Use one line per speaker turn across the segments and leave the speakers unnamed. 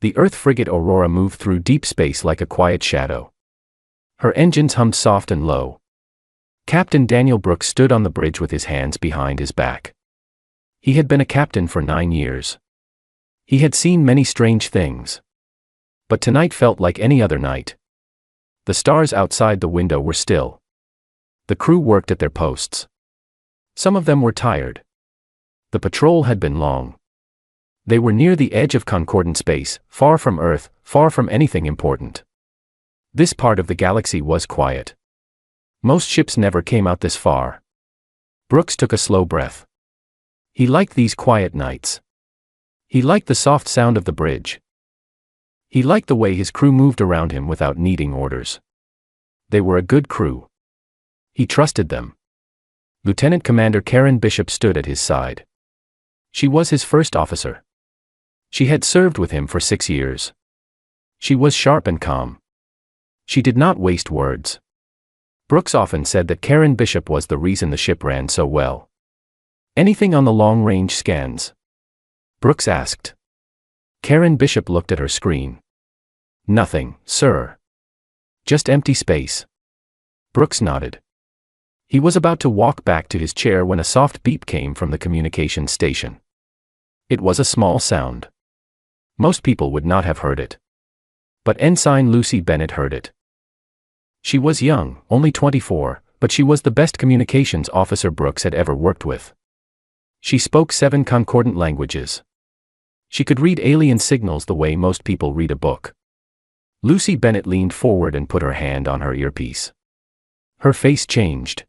The Earth frigate Aurora moved through deep space like a quiet shadow. Her engines hummed soft and low. Captain Daniel Brooks stood on the bridge with his hands behind his back. He had been a captain for 9 years. He had seen many strange things. But tonight felt like any other night. The stars outside the window were still. The crew worked at their posts. Some of them were tired. The patrol had been long. They were near the edge of concordant space, far from Earth, far from anything important. This part of the galaxy was quiet. Most ships never came out this far. Brooks took a slow breath. He liked these quiet nights. He liked the soft sound of the bridge. He liked the way his crew moved around him without needing orders. They were a good crew. He trusted them. Lieutenant Commander Karen Bishop stood at his side. She was his first officer. She had served with him for 6 years. She was sharp and calm. She did not waste words. Brooks often said that Karen Bishop was the reason the ship ran so well. Anything on the long-range scans? Brooks asked. Karen Bishop looked at her screen. Nothing, sir. Just empty space. Brooks nodded. He was about to walk back to his chair when a soft beep came from the communications station. It was a small sound. Most people would not have heard it. But Ensign Lucy Bennett heard it. She was young, only 24, but she was the best communications officer Brooks had ever worked with. She spoke 7 concordant languages. She could read alien signals the way most people read a book. Lucy Bennett leaned forward and put her hand on her earpiece. Her face changed.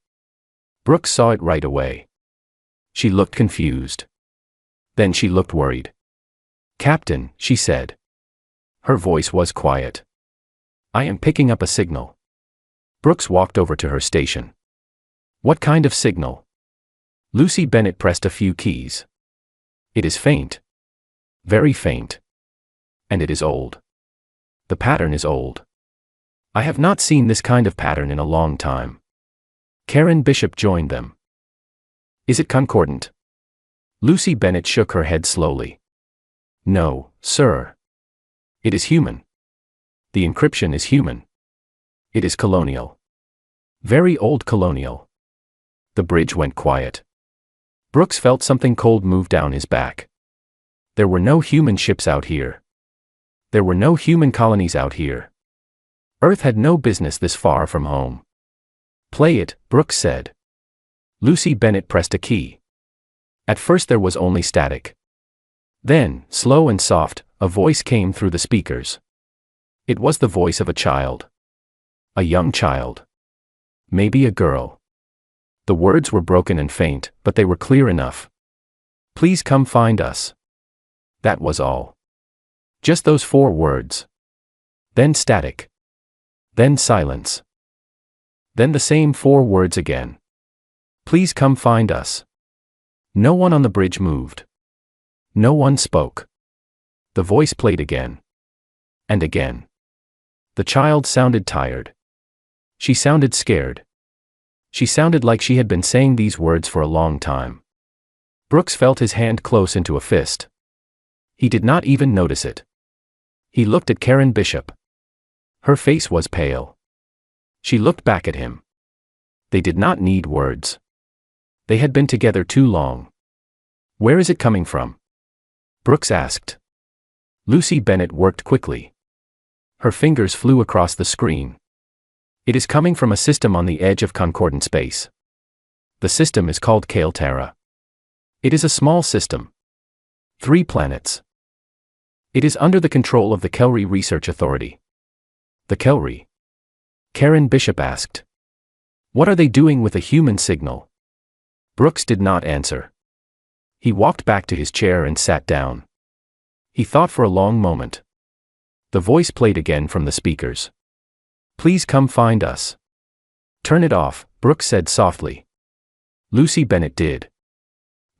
Brooks saw it right away. She looked confused. Then she looked worried. "Captain," she said. Her voice was quiet. "I am picking up a signal." Brooks walked over to her station. "What kind of signal?" Lucy Bennett pressed a few keys. "It is faint. Very faint. And it is old. The pattern is old. I have not seen this kind of pattern in a long time." Karen Bishop joined them. "Is it concordant?" Lucy Bennett shook her head slowly. "No, sir. It is human. The encryption is human. It is colonial. Very old colonial." The bridge went quiet. Brooks felt something cold move down his back. There were no human ships out here. There were no human colonies out here. Earth had no business this far from home. "Play it," Brooks said. Lucy Bennett pressed a key. At first there was only static. Then, slow and soft, a voice came through the speakers. It was the voice of a child. A young child. Maybe a girl. The words were broken and faint, but they were clear enough. "Please come find us." That was all. Just those 4 words. Then static. Then silence. Then the same 4 words again. "Please come find us." No one on the bridge moved. No one spoke. The voice played again. And again. The child sounded tired. She sounded scared. She sounded like she had been saying these words for a long time. Brooks felt his hand close into a fist. He did not even notice it. He looked at Karen Bishop. Her face was pale. She looked back at him. They did not need words. They had been together too long. "Where is it coming from?" Brooks asked. Lucy Bennett worked quickly. Her fingers flew across the screen. "It is coming from a system on the edge of concordant space. The system is called Kailtara. It is a small system. 3 planets. It is under the control of the Kelry Research Authority." "The Kelry?" Karen Bishop asked. "What are they doing with a human signal?" Brooks did not answer. He walked back to his chair and sat down. He thought for a long moment. The voice played again from the speakers. "Please come find us." "Turn it off," Brooks said softly. Lucy Bennett did.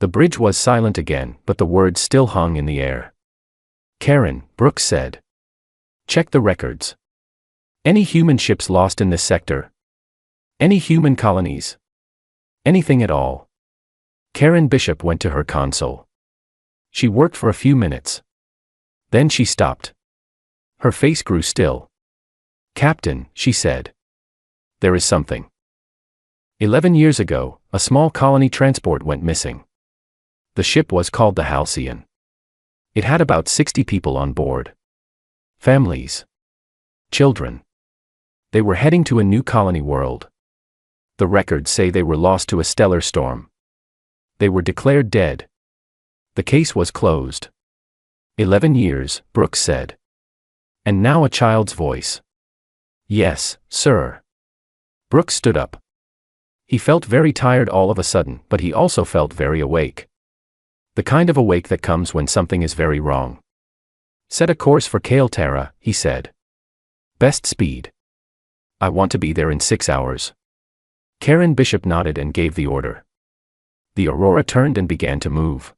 The bridge was silent again, but the words still hung in the air. "Karen," Brooks said. "Check the records. Any human ships lost in this sector? Any human colonies? Anything at all?" Karen Bishop went to her console. She worked for a few minutes. Then she stopped. Her face grew still. "Captain," she said. "There is something." 11 years ago, a small colony transport went missing. The ship was called the Halcyon. It had about 60 people on board. Families. Children. They were heading to a new colony world. The records say they were lost to a stellar storm. They were declared dead. The case was closed. 11 years, Brooks said. And now a child's voice. "Yes, sir." Brooks stood up. He felt very tired all of a sudden, but he also felt very awake. The kind of awake that comes when something is very wrong. "Set a course for Kailtara," he said. "Best speed. I want to be there in 6 hours." Karen Bishop nodded and gave the order. The Aurora turned and began to move.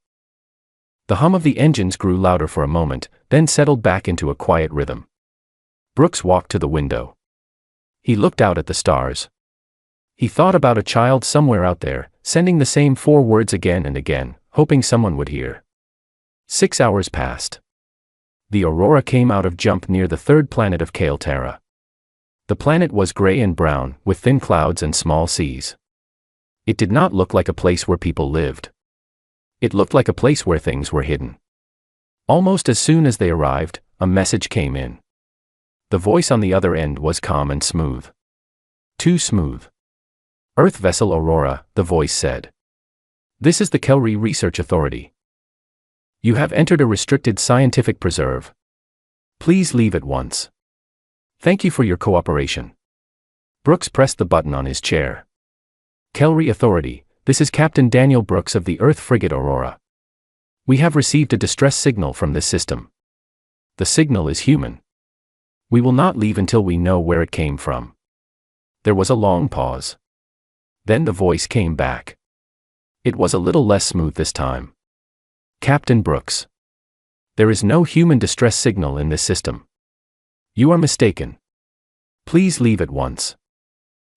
The hum of the engines grew louder for a moment, then settled back into a quiet rhythm. Brooks walked to the window. He looked out at the stars. He thought about a child somewhere out there, sending the same 4 words again and again, hoping someone would hear. 6 hours passed. The Aurora came out of jump near the 3rd planet of Kailtara. The planet was gray and brown, with thin clouds and small seas. It did not look like a place where people lived. It looked like a place where things were hidden. Almost as soon as they arrived, a message came in. The voice on the other end was calm and smooth. Too smooth. "Earth vessel Aurora," the voice said. "This is the Kelry Research Authority. You have entered a restricted scientific preserve. Please leave at once. Thank you for your cooperation." Brooks pressed the button on his chair. "Kelry Authority, this is Captain Daniel Brooks of the Earth frigate Aurora. We have received a distress signal from this system. The signal is human. We will not leave until we know where it came from." There was a long pause. Then the voice came back. It was a little less smooth this time. "Captain Brooks. There is no human distress signal in this system. You are mistaken. Please leave at once.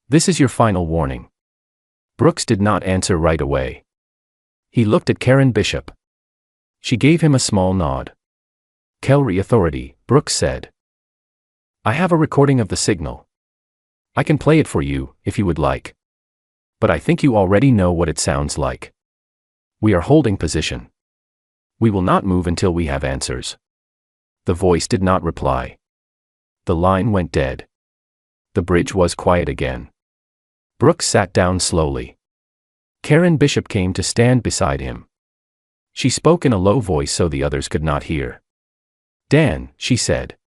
This is your final warning." Brooks did not answer right away. He looked at Karen Bishop. She gave him a small nod. "Kelry Authority," Brooks said. "I have a recording of the signal. I can play it for you, if you would like. But I think you already know what it sounds like. We are holding position. We will not move until we have answers." The voice did not reply. The line went dead. The bridge was quiet again. Brooks sat down slowly. Karen Bishop came to stand beside him. She spoke in a low voice so the others could not hear. "Dan," she said.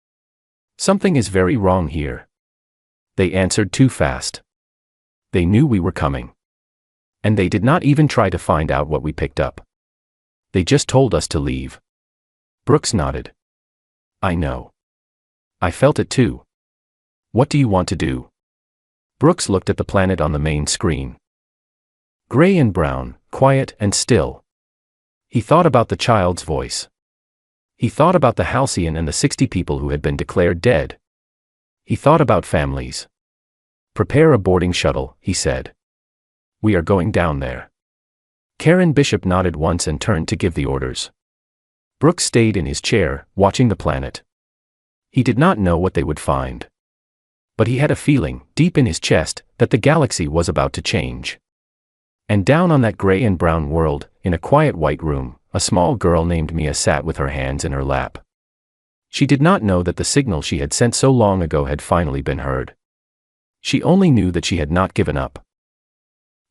"Something is very wrong here." They answered too fast. They knew we were coming. And they did not even try to find out what we picked up. They just told us to leave. Brooks nodded. "I know. I felt it too. What do you want to do?" Brooks looked at the planet on the main screen. Gray and brown, quiet and still. He thought about the child's voice. He thought about the Halcyon and the 60 people who had been declared dead. He thought about families. "Prepare a boarding shuttle," he said. "We are going down there." Karen Bishop nodded once and turned to give the orders. Brooks stayed in his chair, watching the planet. He did not know what they would find. But he had a feeling, deep in his chest, that the galaxy was about to change. And down on that gray and brown world, in a quiet white room, a small girl named Mia sat with her hands in her lap. She did not know that the signal she had sent so long ago had finally been heard. She only knew that she had not given up.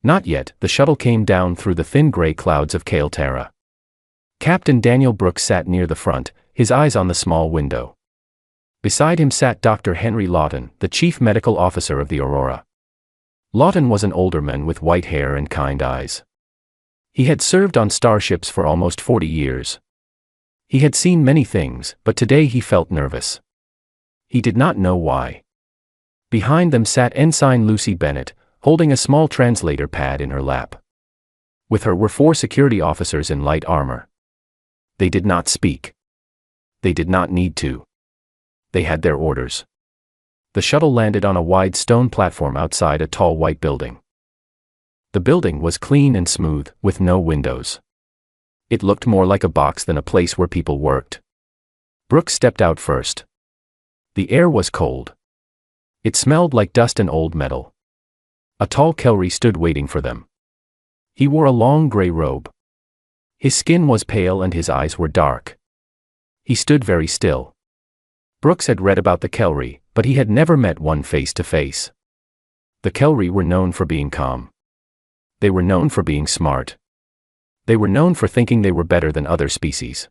Not yet. The shuttle came down through the thin gray clouds of Kailtara. Captain Daniel Brooks sat near the front, his eyes on the small window. Beside him sat Dr. Henry Lawton, the chief medical officer of the Aurora. Lawton was an older man with white hair and kind eyes. He had served on starships for almost 40 years. He had seen many things, but today he felt nervous. He did not know why. Behind them sat Ensign Lucy Bennett, holding a small translator pad in her lap. With her were 4 security officers in light armor. They did not speak. They did not need to. They had their orders. The shuttle landed on a wide stone platform outside a tall white building. The building was clean and smooth, with no windows. It looked more like a box than a place where people worked. Brooks stepped out first. The air was cold. It smelled like dust and old metal. A tall Kelry stood waiting for them. He wore a long gray robe. His skin was pale and his eyes were dark. He stood very still. Brooks had read about the Kelry, but he had never met one face to face. The Kelry were known for being calm. They were known for being smart. They were known for thinking they were better than other species.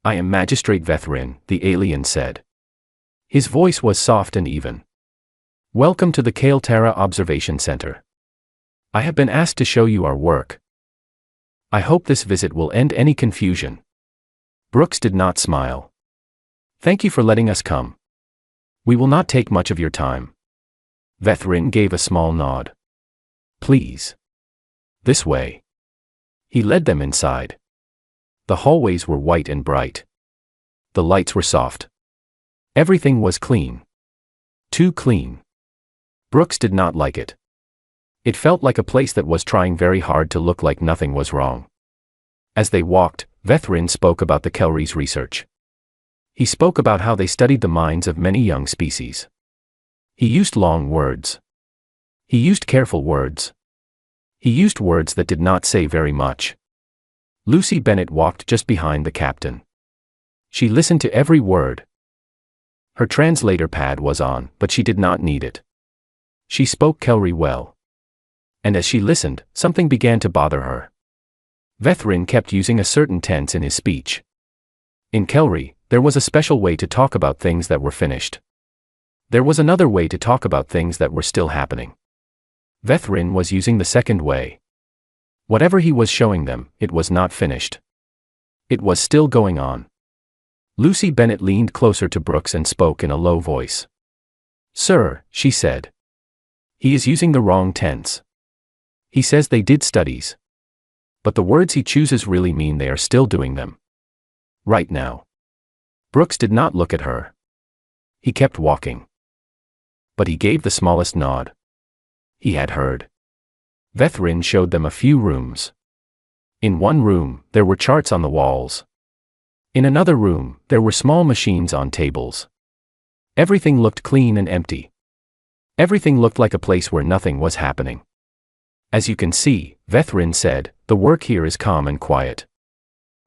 "I am Magistrate Vethrin," the alien said. His voice was soft and even. "Welcome to the Kael'Terra Observation Center. I have been asked to show you our work. I hope this visit will end any confusion." Brooks did not smile. "Thank you for letting us come. We will not take much of your time." Vethrin gave a small nod. "Please. This way." He led them inside. The hallways were white and bright. The lights were soft. Everything was clean. Too clean. Brooks did not like it. It felt like a place that was trying very hard to look like nothing was wrong. As they walked, Vethrin spoke about the Kelry's research. He spoke about how they studied the minds of many young species. He used long words. He used careful words. He used words that did not say very much. Lucy Bennett walked just behind the captain. She listened to every word. Her translator pad was on, but she did not need it. She spoke Kelry well. And as she listened, something began to bother her. Vethrin kept using a certain tense in his speech. In Kelry, there was a special way to talk about things that were finished. There was another way to talk about things that were still happening. Vethrin was using the second way. Whatever he was showing them, it was not finished. It was still going on. Lucy Bennett leaned closer to Brooks and spoke in a low voice. "Sir," she said. "He is using the wrong tense. He says they did studies. But the words he chooses really mean they are still doing them. Right now." Brooks did not look at her. He kept walking. But he gave the smallest nod. He had heard. Vethrin showed them a few rooms. In one room, there were charts on the walls. In another room, there were small machines on tables. Everything looked clean and empty. Everything looked like a place where nothing was happening. "As you can see," Vethrin said, "the work here is calm and quiet.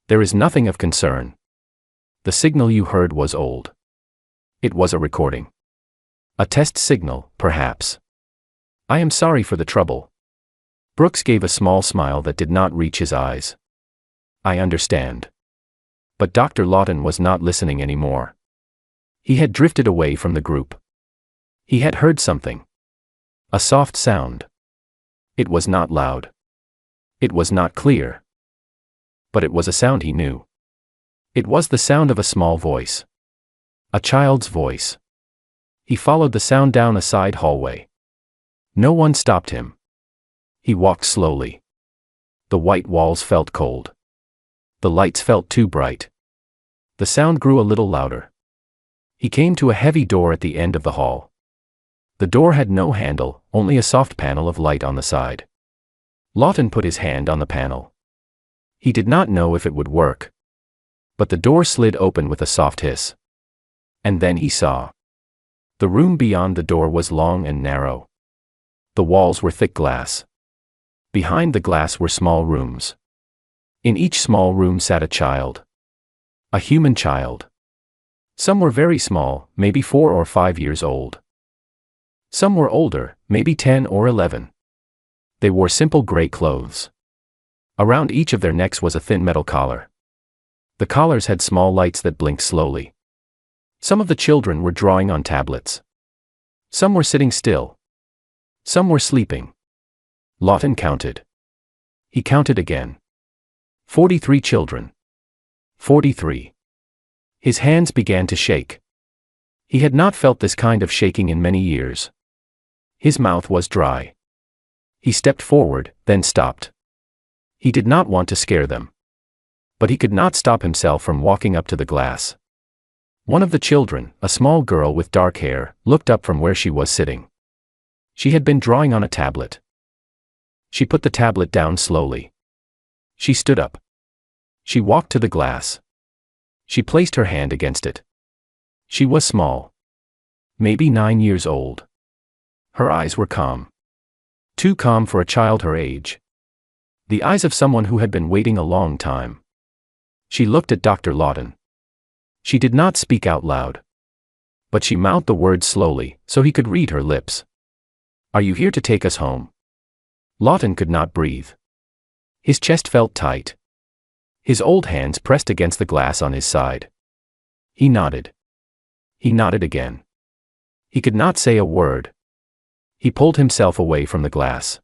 There is nothing of concern. The signal you heard was old. It was a recording. A test signal, perhaps. I am sorry for the trouble." Brooks gave a small smile that did not reach his eyes. "I understand." But Dr. Lawton was not listening anymore. He had drifted away from the group. He had heard something. A soft sound. It was not loud. It was not clear. But it was a sound he knew. It was the sound of a small voice. A child's voice. He followed the sound down a side hallway. No one stopped him. He walked slowly. The white walls felt cold. The lights felt too bright. The sound grew a little louder. He came to a heavy door at the end of the hall. The door had no handle, only a soft panel of light on the side. Lawton put his hand on the panel. He did not know if it would work. But the door slid open with a soft hiss. And then he saw. The room beyond the door was long and narrow. The walls were thick glass. Behind the glass were small rooms. In each small room sat a child. A human child. Some were very small, maybe 4 or 5 years old. Some were older, maybe 10 or 11. They wore simple gray clothes. Around each of their necks was a thin metal collar. The collars had small lights that blinked slowly. Some of the children were drawing on tablets. Some were sitting still. Some were sleeping. Lawton counted. He counted again. 43 children. 43. His hands began to shake. He had not felt this kind of shaking in many years. His mouth was dry. He stepped forward, then stopped. He did not want to scare them. But he could not stop himself from walking up to the glass. One of the children, a small girl with dark hair, looked up from where she was sitting. She had been drawing on a tablet. She put the tablet down slowly. She stood up. She walked to the glass. She placed her hand against it. She was small. maybe 9 years old. Her eyes were calm. Too calm for a child her age. The eyes of someone who had been waiting a long time. She looked at Dr. Lawton. She did not speak out loud. But she mouthed the words slowly, so he could read her lips. "Are you here to take us home?" Lawton could not breathe. His chest felt tight. His old hands pressed against the glass on his side. He nodded. He nodded again. He could not say a word. He pulled himself away from the glass.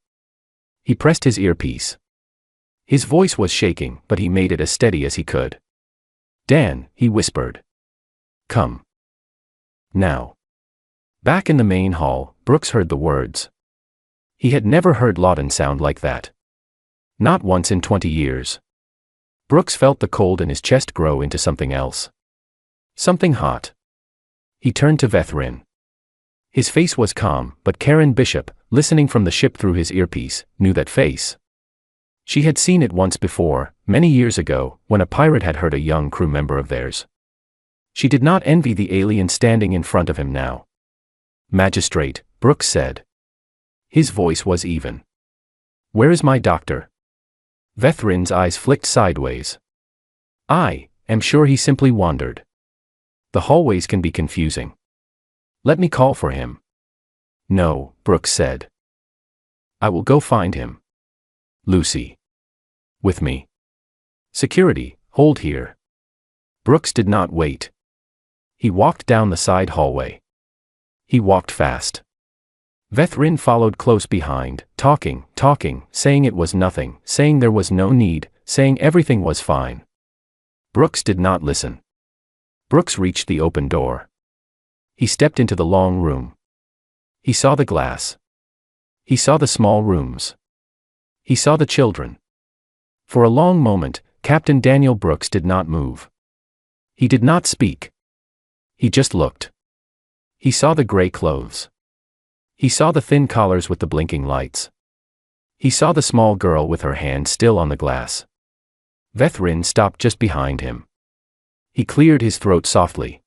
He pressed his earpiece. His voice was shaking, but he made it as steady as he could. "Dan," he whispered. "Come. Now." Back in the main hall, Brooks heard the words. He had never heard Lawton sound like that. Not once in 20 years. Brooks felt the cold in his chest grow into something else. Something hot. He turned to Vethrin. His face was calm, but Karen Bishop, listening from the ship through his earpiece, knew that face. She had seen it once before, many years ago, when a pirate had hurt a young crew member of theirs. She did not envy the alien standing in front of him now. "Magistrate," Brooks said. His voice was even. "Where is my doctor?" Vethrin's eyes flicked sideways. "I am sure he simply wandered. The hallways can be confusing. Let me call for him." "No," Brooks said. "I will go find him. Lucy. With me. Security, hold here." Brooks did not wait. He walked down the side hallway. He walked fast. Vethrin followed close behind, talking, saying it was nothing, saying there was no need, saying everything was fine. Brooks did not listen. Brooks reached the open door. He stepped into the long room. He saw the glass. He saw the small rooms. He saw the children. For a long moment, Captain Daniel Brooks did not move. He did not speak. He just looked. He saw the gray clothes. He saw the thin collars with the blinking lights. He saw the small girl with her hand still on the glass. Vethrin stopped just behind him. He cleared his throat softly.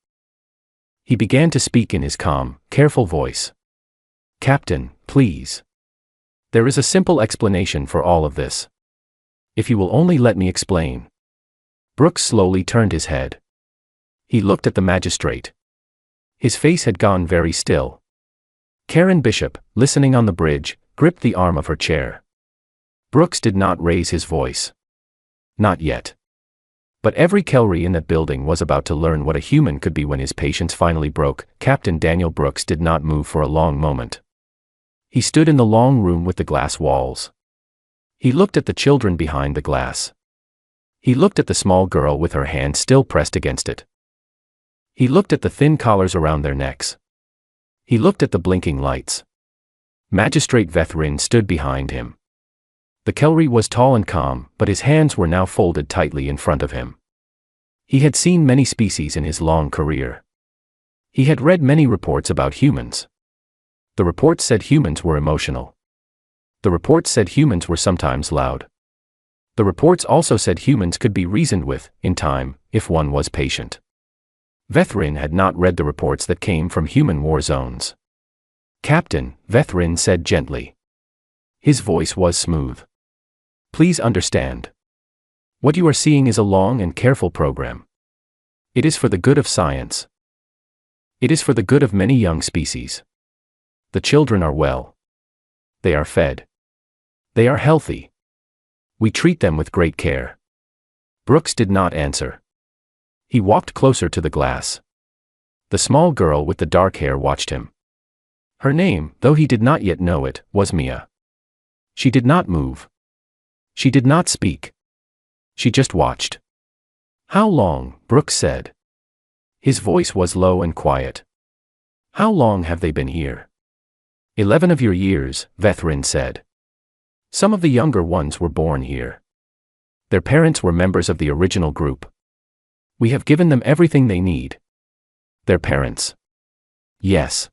He began to speak in his calm, careful voice. "Captain, please. There is a simple explanation for all of this. If you will only let me explain." Brooks slowly turned his head. He looked at the magistrate. His face had gone very still. Karen Bishop, listening on the bridge, gripped the arm of her chair. Brooks did not raise his voice. Not yet. But every Kelry in that building was about to learn what a human could be when his patience finally broke. Captain Daniel Brooks did not move for a long moment. He stood in the long room with the glass walls. He looked at the children behind the glass. He looked at the small girl with her hand still pressed against it. He looked at the thin collars around their necks. He looked at the blinking lights. Magistrate Vethrin stood behind him. The Kelry was tall and calm, but his hands were now folded tightly in front of him. He had seen many species in his long career. He had read many reports about humans. The reports said humans were emotional. The reports said humans were sometimes loud. The reports also said humans could be reasoned with, in time, if one was patient. Vethrin had not read the reports that came from human war zones. "Captain," Vethrin said gently. His voice was smooth. "Please understand. What you are seeing is a long and careful program. It is for the good of science. It is for the good of many young species. The children are well. They are fed. They are healthy. We treat them with great care." Brooks did not answer. He walked closer to the glass. The small girl with the dark hair watched him. Her name, though he did not yet know it, was Mia. She did not move. She did not speak. She just watched. "How long?" Brooks said. His voice was low and quiet. "How long have they been here?" 11 of your years," Vethrin said. "Some of the younger ones were born here. Their parents were members of the original group. We have given them everything they need." "Their parents?" "Yes.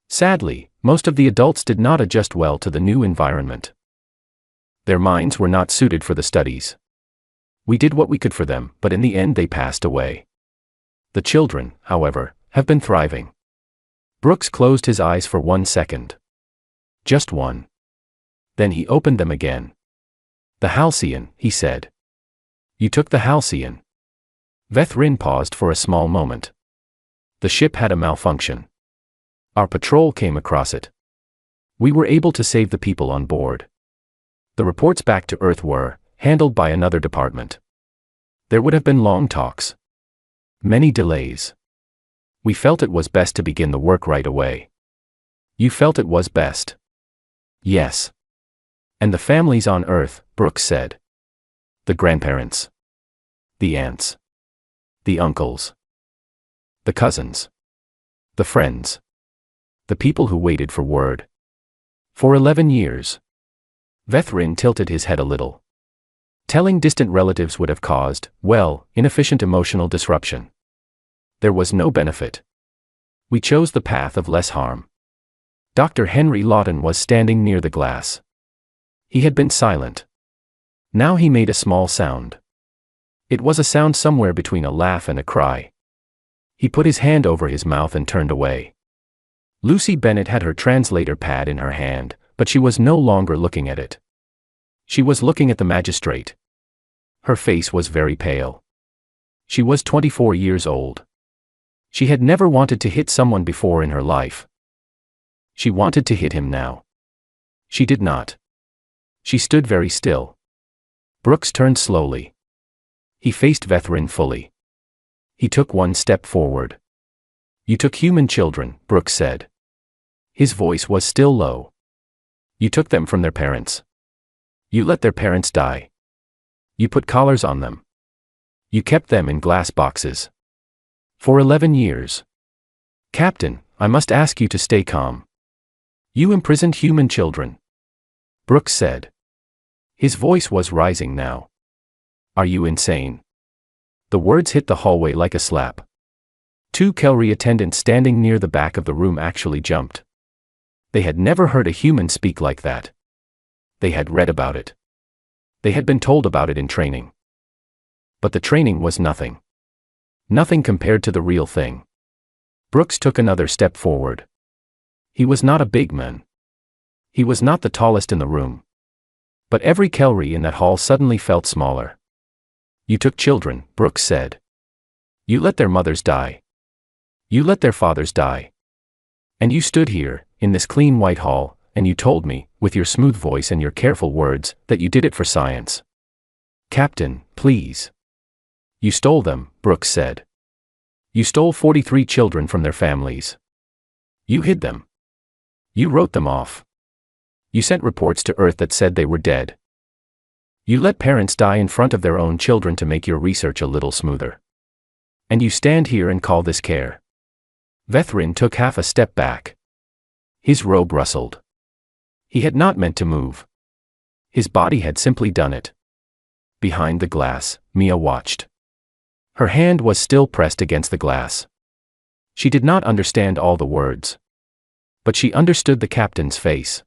Sadly, most of the adults did not adjust well to the new environment. Their minds were not suited for the studies. We did what we could for them, but in the end they passed away. The children, however, have been thriving. Brooks closed his eyes for 1 second. Just one. Then he opened them again. The Halcyon, he said. You took the Halcyon. Vethrin paused for a small moment. The ship had a malfunction. Our patrol came across it. We were able to save the people on board. The reports back to Earth were handled by another department. There would have been long talks. Many delays. We felt it was best to begin the work right away. You felt it was best. Yes. And the families on Earth, Brooks said. The grandparents. The aunts. The uncles. The cousins. The friends. The people who waited for word. For 11 years. Vethrin tilted his head a little. Telling distant relatives would have caused, well, inefficient emotional disruption. There was no benefit. We chose the path of less harm. Dr. Henry Lawton was standing near the glass. He had been silent. Now he made a small sound. It was a sound somewhere between a laugh and a cry. He put his hand over his mouth and turned away. Lucy Bennett had her translator pad in her hand, but she was no longer looking at it. She was looking at the magistrate. Her face was very pale. She was 24 years old. She had never wanted to hit someone before in her life. She wanted to hit him now. She did not. She stood very still. Brooks turned slowly. He faced Vethrin fully. He took 1 step forward. You took human children, Brooks said. His voice was still low. You took them from their parents. You let their parents die. You put collars on them. You kept them in glass boxes. For 11 years. Captain, I must ask you to stay calm. You imprisoned human children. Brooks said. His voice was rising now. Are you insane? The words hit the hallway like a slap. 2 Kelry attendants standing near the back of the room actually jumped. They had never heard a human speak like that. They had read about it. They had been told about it in training. But the training was nothing. Nothing compared to the real thing. Brooks took another step forward. He was not a big man. He was not the tallest in the room. But every Kelry in that hall suddenly felt smaller. You took children, Brooks said. You let their mothers die. You let their fathers die. And you stood here, in this clean white hall, and you told me, with your smooth voice and your careful words, that you did it for science. Captain, please. You stole them, Brooks said. You stole 43 children from their families. You hid them. You wrote them off. You sent reports to Earth that said they were dead. You let parents die in front of their own children to make your research a little smoother. And you stand here and call this care. Vethrin took half a step back. His robe rustled. He had not meant to move. His body had simply done it. Behind the glass, Mia watched. Her hand was still pressed against the glass. She did not understand all the words. But she understood the captain's face.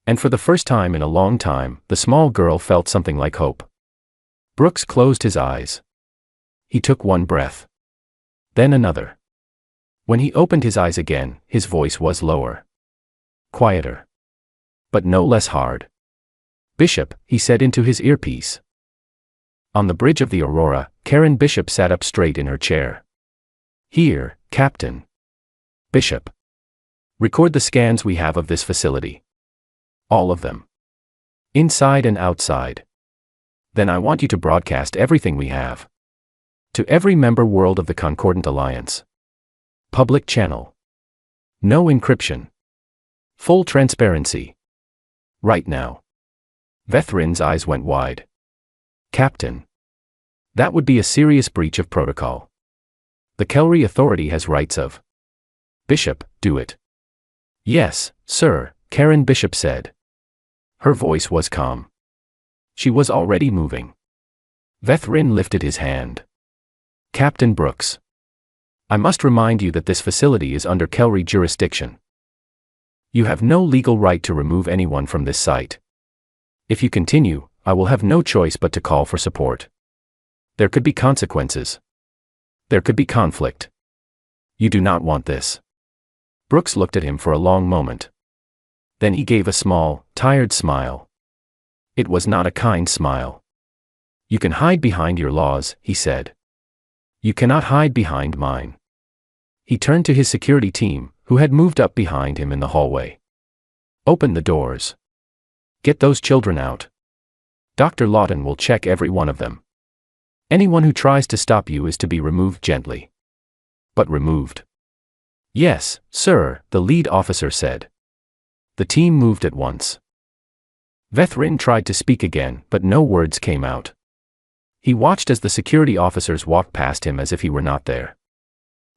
And for the first time in a long time, the small girl felt something like hope. Brooks closed his eyes. He took 1 breath. Then another. When he opened his eyes again, his voice was lower. Quieter. But no less hard. Bishop, he said into his earpiece. On the bridge of the Aurora, Karen Bishop sat up straight in her chair. Here, Captain. Bishop. Record the scans we have of this facility. All of them. Inside and outside. Then I want you to broadcast everything we have. To every member world of the Concordant Alliance. Public channel. No encryption. Full transparency. Right now. Vethrin's eyes went wide. Captain. That would be a serious breach of protocol. The Kelry Authority has rights of. Bishop, do it. Yes, sir, Karen Bishop said. Her voice was calm. She was already moving. Vethrin lifted his hand. Captain Brooks. I must remind you that this facility is under Kelry jurisdiction. You have no legal right to remove anyone from this site. If you continue, I will have no choice but to call for support. There could be consequences. There could be conflict. You do not want this. Brooks looked at him for a long moment. Then he gave a small, tired smile. It was not a kind smile. You can hide behind your laws, he said. You cannot hide behind mine. He turned to his security team, who had moved up behind him in the hallway. Open the doors. Get those children out. Dr. Lawton will check every one of them. Anyone who tries to stop you is to be removed gently. But removed. Yes, sir, the lead officer said. The team moved at once. Vethrin tried to speak again, but no words came out. He watched as the security officers walked past him as if he were not there.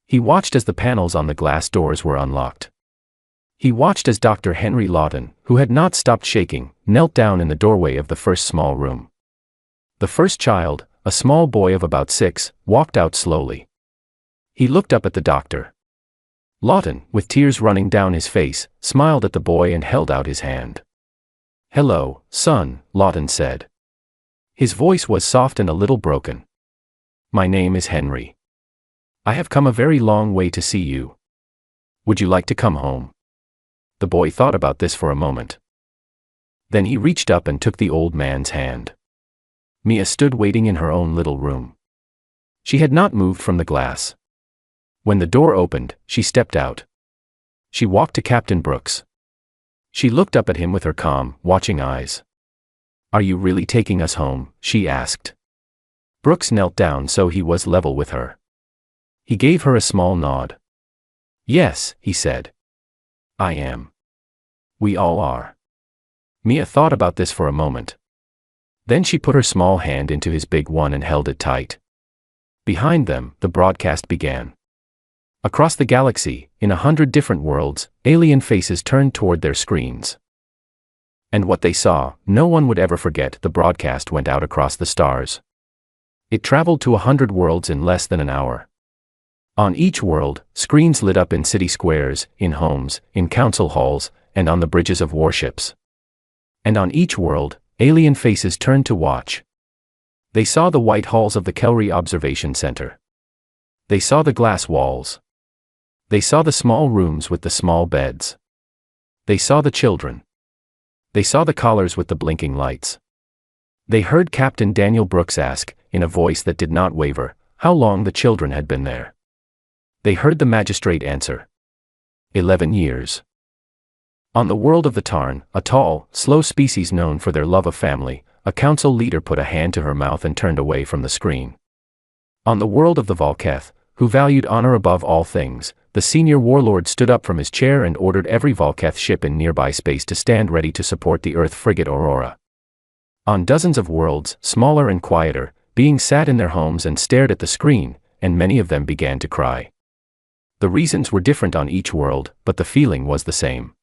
He watched as the panels on the glass doors were unlocked. He watched as Dr. Henry Lawton, who had not stopped shaking, knelt down in the doorway of the first small room. The first child, a small boy of about 6, walked out slowly. He looked up at the doctor. Lawton, with tears running down his face, smiled at the boy and held out his hand. Hello, son, Lawton said. His voice was soft and a little broken. My name is Henry. I have come a very long way to see you. Would you like to come home? The boy thought about this for a moment. Then he reached up and took the old man's hand. Mia stood waiting in her own little room. She had not moved from the glass. When the door opened, she stepped out. She walked to Captain Brooks. She looked up at him with her calm, watching eyes. Are you really taking us home? She asked. Brooks knelt down so he was level with her. He gave her a small nod. Yes, he said. I am. We all are. Mia thought about this for a moment. Then she put her small hand into his big one and held it tight. Behind them, the broadcast began. Across the galaxy, in 100 different worlds, alien faces turned toward their screens. And what they saw, no one would ever forget. The broadcast went out across the stars. It traveled to 100 worlds in less than an hour. On each world, screens lit up in city squares, in homes, in council halls, and on the bridges of warships. And on each world, alien faces turned to watch. They saw the white halls of the Kelry Observation Center. They saw the glass walls. They saw the small rooms with the small beds. They saw the children. They saw the collars with the blinking lights. They heard Captain Daniel Brooks ask, in a voice that did not waver, how long the children had been there. They heard the magistrate answer. 11 years. On the world of the Tarn, a tall, slow species known for their love of family, a council leader put a hand to her mouth and turned away from the screen. On the world of the Volketh, who valued honor above all things, the senior warlord stood up from his chair and ordered every Volketh ship in nearby space to stand ready to support the Earth frigate Aurora. On dozens of worlds, smaller and quieter, beings sat in their homes and stared at the screen, and many of them began to cry. The reasons were different on each world, but the feeling was the same.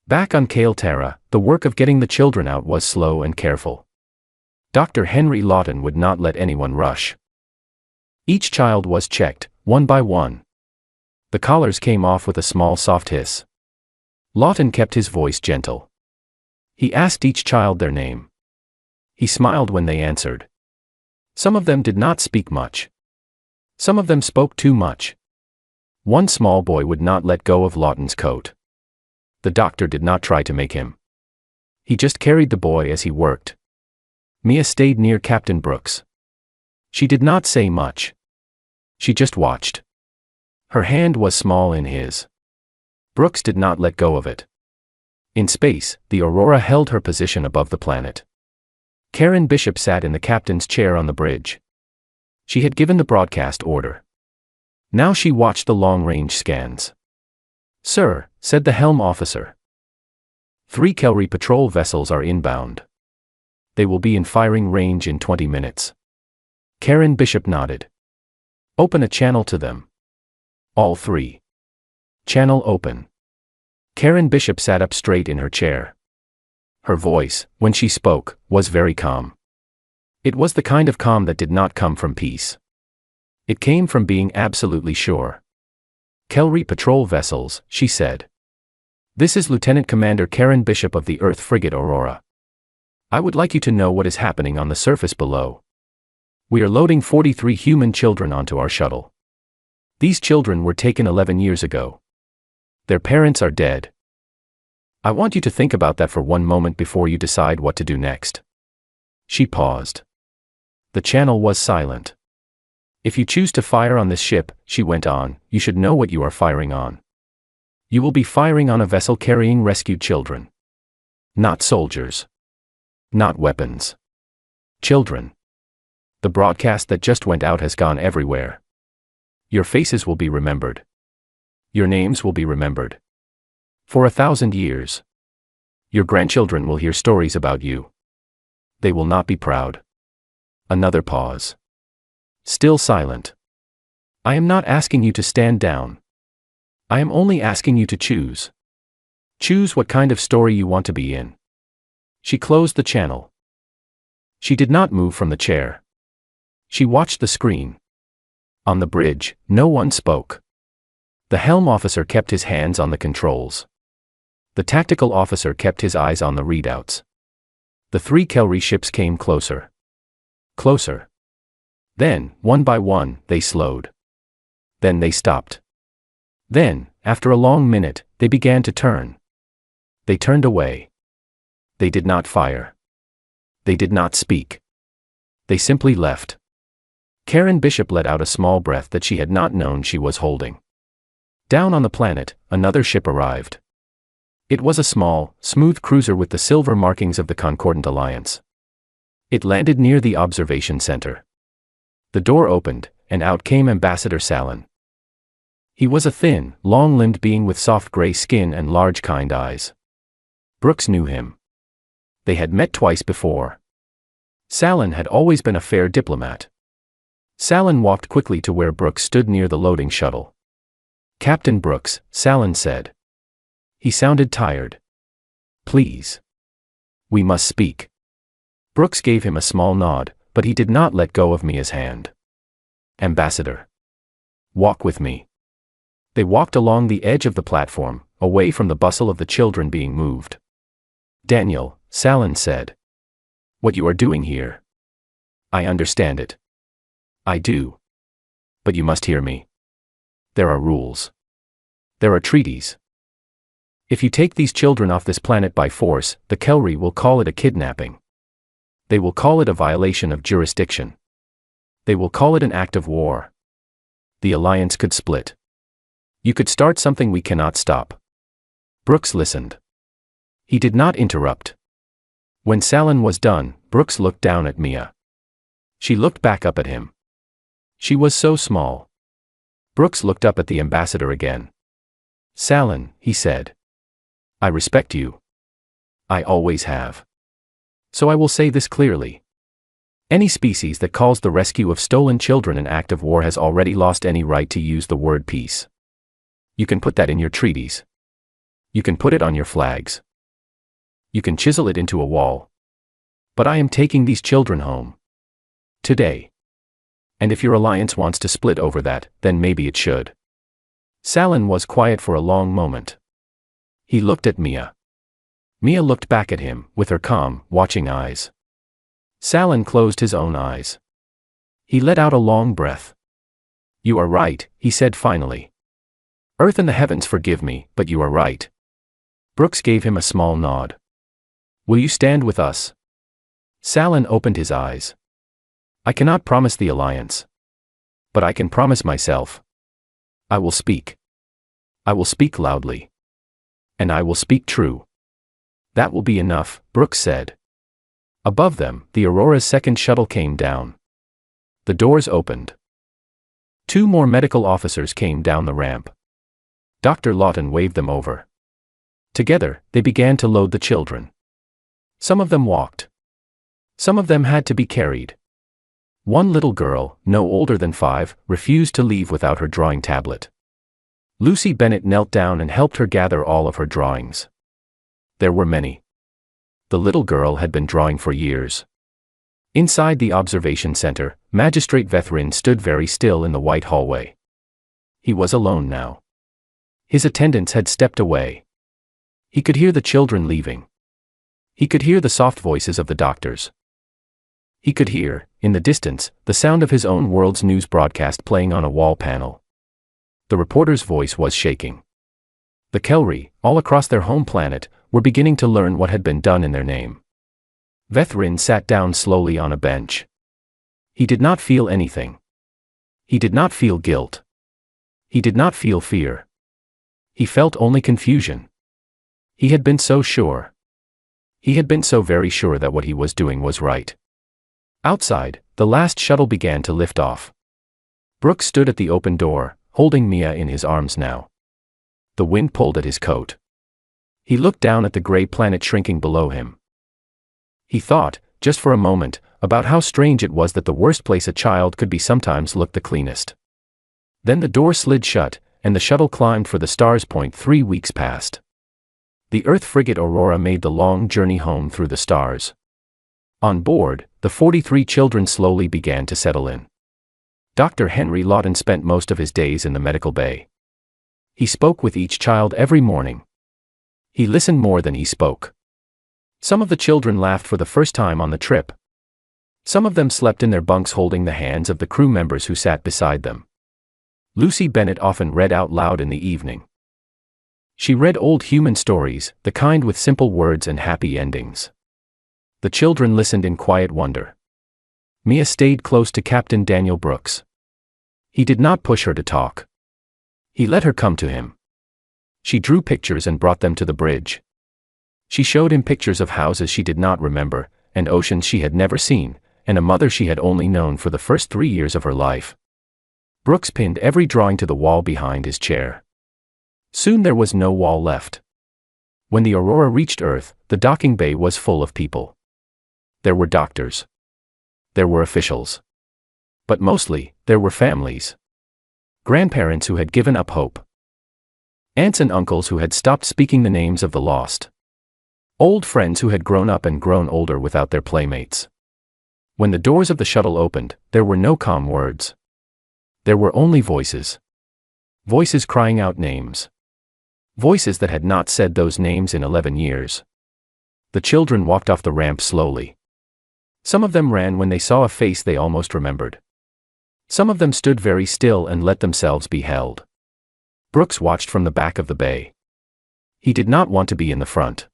Back on Kale Terra, the work of getting the children out was slow and careful. Dr. Henry Lawton would not let anyone rush. Each child was checked, one by one. The collars came off with a small soft hiss. Lawton kept his voice gentle. He asked each child their name. He smiled when they answered. Some of them did not speak much. Some of them spoke too much. One small boy would not let go of Lawton's coat. The doctor did not try to make him. He just carried the boy as he worked. Mia stayed near Captain Brooks. She did not say much. She just watched. Her hand was small in his. Brooks did not let go of it. In space, the Aurora held her position above the planet. Karen Bishop sat in the captain's chair on the bridge. She had given the broadcast order. Now she watched the long-range scans. Sir, said the helm officer. 3 Kelry patrol vessels are inbound. They will be in firing range in 20 minutes. Karen Bishop nodded. Open a channel to them. All 3. Channel open. Karen Bishop sat up straight in her chair. Her voice, when she spoke, was very calm. It was the kind of calm that did not come from peace. It came from being absolutely sure. Kelry patrol vessels, she said. This is Lieutenant Commander Karen Bishop of the Earth frigate Aurora. I would like you to know what is happening on the surface below. We are loading 43 human children onto our shuttle. These children were taken 11 years ago. Their parents are dead. I want you to think about that for one moment before you decide what to do next. She paused. The channel was silent. If you choose to fire on this ship, she went on, you should know what you are firing on. You will be firing on a vessel carrying rescued children. Not soldiers. Not weapons. Children. The broadcast that just went out has gone everywhere. Your faces will be remembered. Your names will be remembered. For 1,000 years. Your grandchildren will hear stories about you. They will not be proud. Another pause. Still silent. I am not asking you to stand down. I am only asking you to choose. Choose what kind of story you want to be in. She closed the channel. She did not move from the chair. She watched the screen. On the bridge, no one spoke. The helm officer kept his hands on the controls. The tactical officer kept his eyes on the readouts. The 3 Kelry ships came closer. Closer. Then, one by one, they slowed. Then they stopped. Then, after a long minute, they began to turn. They turned away. They did not fire. They did not speak. They simply left. Karen Bishop let out a small breath that she had not known she was holding. Down on the planet, another ship arrived. It was a small, smooth cruiser with the silver markings of the Concordant Alliance. It landed near the observation center. The door opened, and out came Ambassador Sallin. He was a thin, long-limbed being with soft gray skin and large kind eyes. Brooks knew him. They had met twice before. Sallin had always been a fair diplomat. Sallin walked quickly to where Brooks stood near the loading shuttle. Captain Brooks, Sallin said. He sounded tired. Please. We must speak. Brooks gave him a small nod, but he did not let go of Mia's hand. Ambassador. Walk with me. They walked along the edge of the platform, away from the bustle of the children being moved. Daniel, Sallin said. What you are doing here. I understand it. I do. But you must hear me. There are rules. There are treaties. If you take these children off this planet by force, the Kelry will call it a kidnapping. They will call it a violation of jurisdiction. They will call it an act of war. The Alliance could split. You could start something we cannot stop. Brooks listened. He did not interrupt. When Sallin was done, Brooks looked down at Mia. She looked back up at him. She was so small. Brooks looked up at the ambassador again. Sallin, he said. I respect you. I always have. So I will say this clearly. Any species that calls the rescue of stolen children an act of war has already lost any right to use the word peace. You can put that in your treaties. You can put it on your flags. You can chisel it into a wall. But I am taking these children home. Today. And if your alliance wants to split over that, then maybe it should. Sallin was quiet for a long moment. He looked at Mia. Mia looked back at him, with her calm, watching eyes. Sallin closed his own eyes. He let out a long breath. You are right, he said finally. Earth and the heavens forgive me, but you are right. Brooks gave him a small nod. Will you stand with us? Sallin opened his eyes. I cannot promise the alliance. But I can promise myself. I will speak. I will speak loudly. And I will speak true. That will be enough, Brooks said. Above them, the Aurora's second shuttle came down. The doors opened. 2 more medical officers came down the ramp. Dr. Lawton waved them over. Together, they began to load the children. Some of them walked. Some of them had to be carried. One little girl, no older than 5, refused to leave without her drawing tablet. Lucy Bennett knelt down and helped her gather all of her drawings. There were many. The little girl had been drawing for years. Inside the observation center, Magistrate Vethrin stood very still in the white hallway. He was alone now. His attendants had stepped away. He could hear the children leaving. He could hear the soft voices of the doctors. He could hear, in the distance, the sound of his own world's news broadcast playing on a wall panel. The reporter's voice was shaking. The Kelri, all across their home planet, were beginning to learn what had been done in their name. Vethrin sat down slowly on a bench. He did not feel anything. He did not feel guilt. He did not feel fear. He felt only confusion. He had been so sure. He had been so very sure that what he was doing was right. Outside, the last shuttle began to lift off. Brooks stood at the open door, holding Mia in his arms now. The wind pulled at his coat. He looked down at the gray planet shrinking below him. He thought, just for a moment, about how strange it was that the worst place a child could be sometimes looked the cleanest. Then the door slid shut, and the shuttle climbed for the stars. 3 weeks passed. The Earth frigate Aurora made the long journey home through the stars. On board, the 43 children slowly began to settle in. Dr. Henry Lawton spent most of his days in the medical bay. He spoke with each child every morning. He listened more than he spoke. Some of the children laughed for the first time on the trip. Some of them slept in their bunks holding the hands of the crew members who sat beside them. Lucy Bennett often read out loud in the evening. She read old human stories, the kind with simple words and happy endings. The children listened in quiet wonder. Mia stayed close to Captain Daniel Brooks. He did not push her to talk. He let her come to him. She drew pictures and brought them to the bridge. She showed him pictures of houses she did not remember, and oceans she had never seen, and a mother she had only known for the first 3 years of her life. Brooks pinned every drawing to the wall behind his chair. Soon there was no wall left. When the Aurora reached Earth, the docking bay was full of people. There were doctors. There were officials. But mostly, there were families. Grandparents who had given up hope. Aunts and uncles who had stopped speaking the names of the lost. Old friends who had grown up and grown older without their playmates. When the doors of the shuttle opened, there were no calm words. There were only voices. Voices crying out names. Voices that had not said those names in 11 years. The children walked off the ramp slowly. Some of them ran when they saw a face they almost remembered. Some of them stood very still and let themselves be held. Brooks watched from the back of the bay. He did not want to be in the front.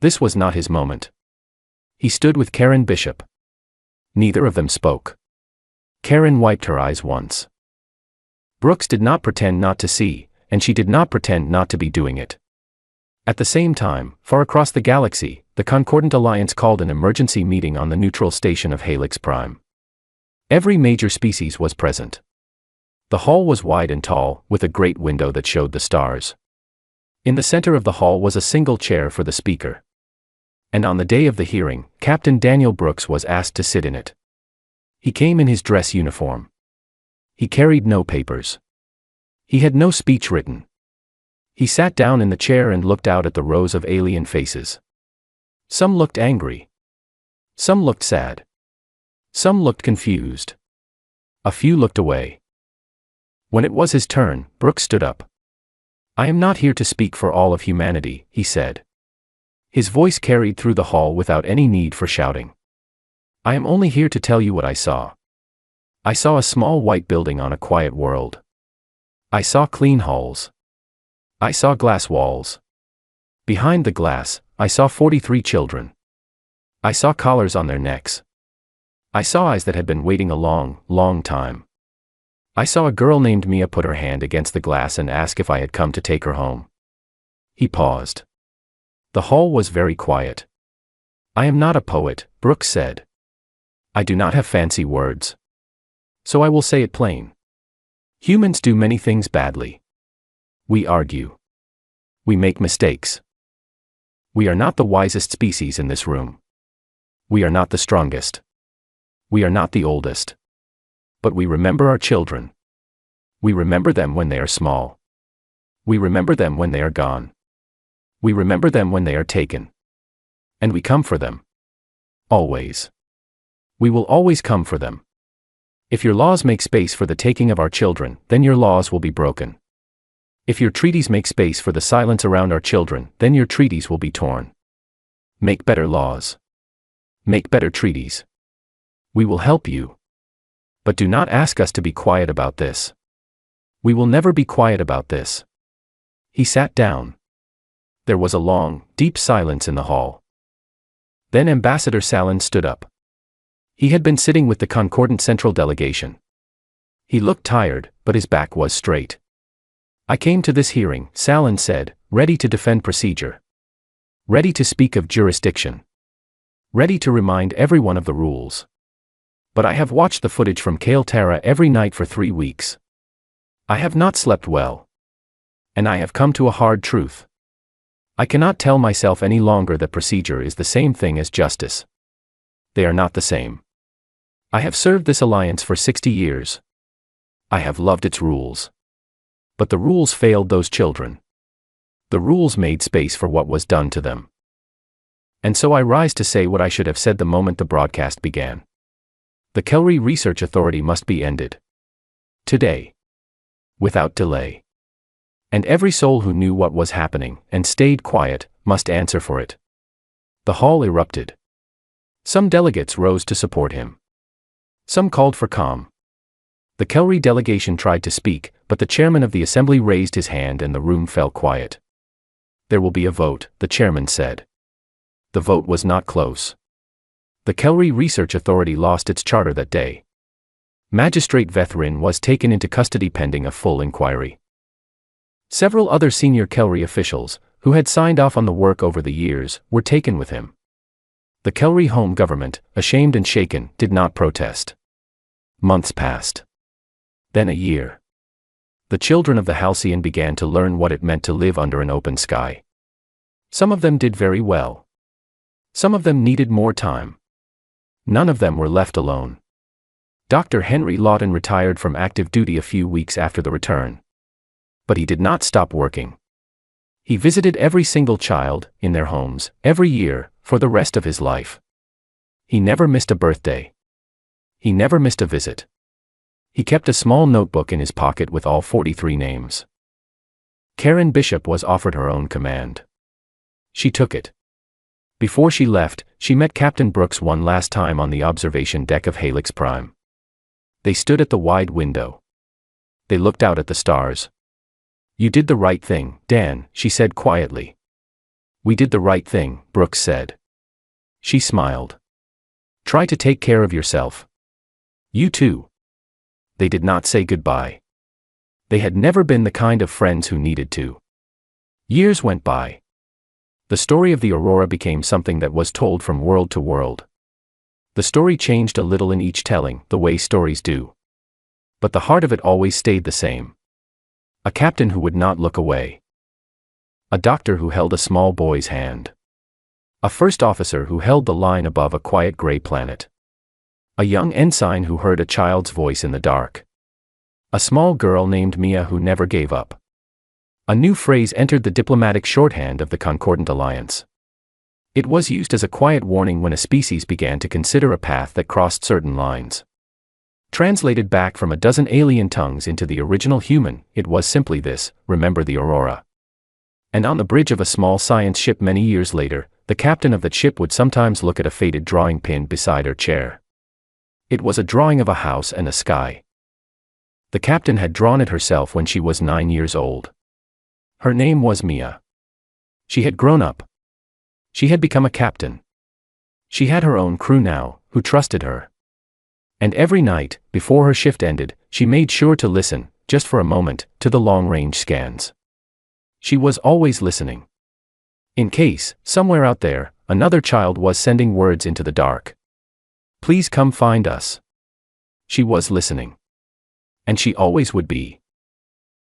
This was not his moment. He stood with Karen Bishop. Neither of them spoke. Karen wiped her eyes once. Brooks did not pretend not to see, and she did not pretend not to be doing it. At the same time, far across the galaxy, the Concordant Alliance called an emergency meeting on the neutral station of Helix Prime. Every major species was present. The hall was wide and tall, with a great window that showed the stars. In the center of the hall was a single chair for the speaker. And on the day of the hearing, Captain Daniel Brooks was asked to sit in it. He came in his dress uniform. He carried no papers. He had no speech written. He sat down in the chair and looked out at the rows of alien faces. Some looked angry. Some looked sad. Some looked confused. A few looked away. When it was his turn, Brooks stood up. "I am not here to speak for all of humanity," he said. His voice carried through the hall without any need for shouting. "I am only here to tell you what I saw. I saw a small white building on a quiet world. I saw clean halls. I saw glass walls. Behind the glass, I saw 43 children. I saw collars on their necks. I saw eyes that had been waiting a long, long time. I saw a girl named Mia put her hand against the glass and ask if I had come to take her home." He paused. The hall was very quiet. "I am not a poet," Brooks said. "I do not have fancy words. So I will say it plain. Humans do many things badly. We argue. We make mistakes. We are not the wisest species in this room. We are not the strongest. We are not the oldest. But we remember our children. We remember them when they are small. We remember them when they are gone. We remember them when they are taken. And we come for them. Always. We will always come for them. If your laws make space for the taking of our children, then your laws will be broken. If your treaties make space for the silence around our children, then your treaties will be torn. Make better laws. Make better treaties. We will help you. But do not ask us to be quiet about this. We will never be quiet about this. He sat down. There was a long, deep silence in the hall. Then Ambassador Salin stood up. He had been sitting with the Concordant Central Delegation. He looked tired, but his back was straight. "I came to this hearing," Salin said, "ready to defend procedure. Ready to speak of jurisdiction. Ready to remind everyone of the rules. But I have watched the footage from Kale Terra every night for 3 weeks. I have not slept well. And I have come to a hard truth. I cannot tell myself any longer that procedure is the same thing as justice. They are not the same. I have served this alliance for 60 years. I have loved its rules. But the rules failed those children. The rules made space for what was done to them. And so I rise to say what I should have said the moment the broadcast began. The Kelry Research Authority must be ended. Today. Without delay. And every soul who knew what was happening, and stayed quiet, must answer for it." The hall erupted. Some delegates rose to support him. Some called for calm. The Kelry delegation tried to speak, but the chairman of the assembly raised his hand and the room fell quiet. "There will be a vote," the chairman said. The vote was not close. The Kelry Research Authority lost its charter that day. Magistrate Vethrin was taken into custody pending a full inquiry. Several other senior Kelry officials, who had signed off on the work over the years, were taken with him. The Kelry home government, ashamed and shaken, did not protest. Months passed. Then a year. The children of the Halcyon began to learn what it meant to live under an open sky. Some of them did very well. Some of them needed more time. None of them were left alone. Dr. Henry Lawton retired from active duty a few weeks after the return. But he did not stop working. He visited every single child, in their homes, every year, for the rest of his life. He never missed a birthday. He never missed a visit. He kept a small notebook in his pocket with all 43 names. Karen Bishop was offered her own command. She took it. Before she left, she met Captain Brooks one last time on the observation deck of Helix Prime. They stood at the wide window. They looked out at the stars. "You did the right thing, Dan," she said quietly. "We did the right thing," Brooks said. She smiled. "Try to take care of yourself. You too." They did not say goodbye. They had never been the kind of friends who needed to. Years went by. The story of the Aurora became something that was told from world to world. The story changed a little in each telling, the way stories do. But the heart of it always stayed the same. A captain who would not look away. A doctor who held a small boy's hand. A first officer who held the line above a quiet gray planet. A young ensign who heard a child's voice in the dark. A small girl named Mia who never gave up. A new phrase entered the diplomatic shorthand of the Concordant Alliance. It was used as a quiet warning when a species began to consider a path that crossed certain lines. Translated back from a dozen alien tongues into the original human, it was simply this: remember the Aurora. And on the bridge of a small science ship many years later, the captain of that ship would sometimes look at a faded drawing pinned beside her chair. It was a drawing of a house and a sky. The captain had drawn it herself when she was 9 years old. Her name was Mia. She had grown up. She had become a captain. She had her own crew now, who trusted her. And every night, before her shift ended, she made sure to listen, just for a moment, to the long-range scans. She was always listening. In case, somewhere out there, another child was sending words into the dark. "Please come find us." She was listening. And she always would be.